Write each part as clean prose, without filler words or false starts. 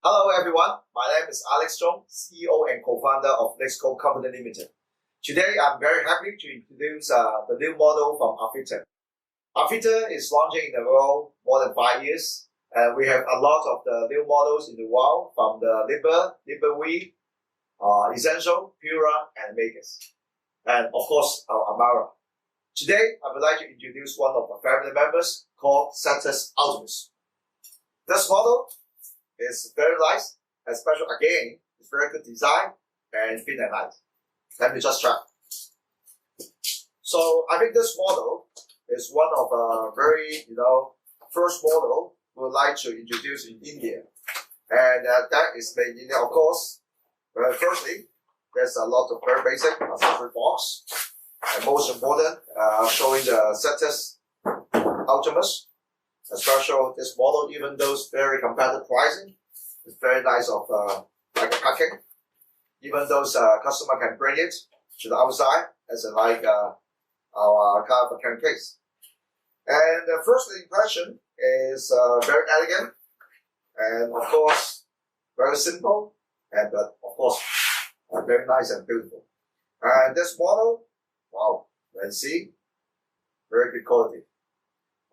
Hello everyone, my name is Chung, CEO and co-founder of Nexco Company Limited. Today I'm very happy to introduce the new model from Avita. Avita is launching in the world more than 5 years, and we have a lot of the new models in the world from the Liber V, Essential, Pura, and Vegas, and of course our Amara. Today I would like to introduce one of our family members called SATUS Ultimus. This model is very nice, and special again, it's very good design and thin and light. Let me just try. So I think this model is one of a very, first model we would like to introduce in India. And that is made in India, of course. Firstly, there's a lot of very basic accessory box. And most important, showing the SATUS Ultimus. Especially this model, even though it's very competitive pricing, it's very nice of like a packing. Even those customer can bring it to the outside as a, like our kind of a carry case. And the first impression is very elegant and of course very simple, and but of course very nice and beautiful. And this model, wow, let's see, very good quality.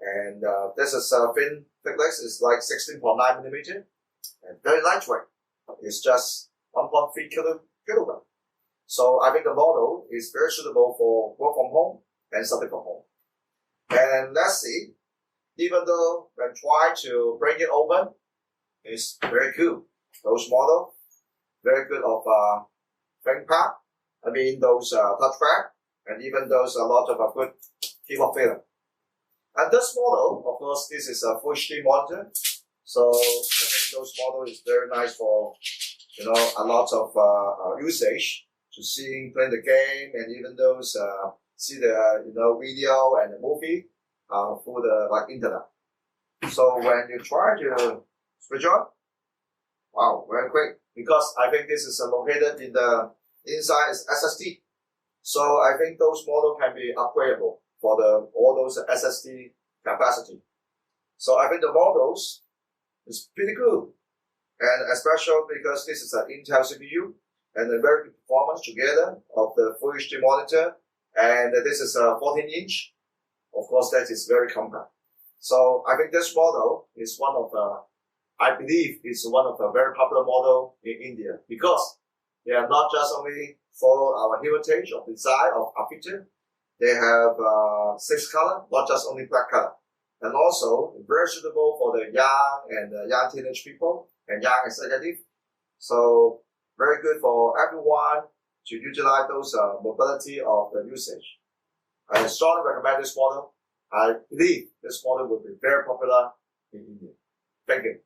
And this is thin thickness is like 16.9 millimeter and very lightweight. It's just 1.3 kilogram. So I think the model is very suitable for work from home and study from home. And let's see, even though when try to bring it open, it's very cool. Those model, very good of ThinkPad. I mean those touchpad, and even those a lot of good keyboard filler. And this model, of course, this is a Full HD monitor. So I think those model is very nice for, a lot of usage to seeing, playing the game, and even those see the, video and the movie through the internet. So when you try to switch on, wow, very quick, because I think this is located in the inside is SSD. So I think those model can be upgradable for all those SSD capacity. So I think the models is pretty good, and especially because this is an Intel CPU and a very good performance together of the Full HD monitor, and this is a 14-inch. Of course, that is very compact. So I think this model is one of I believe it's one of the very popular model in India, because they are not just only follow our heritage of design of Avita. They have 6 color, not just only black color. And also very suitable for the young and young teenage people and young executive. So very good for everyone to utilize those mobility of the usage. I strongly recommend this model. I believe this model will be very popular in India. Thank you.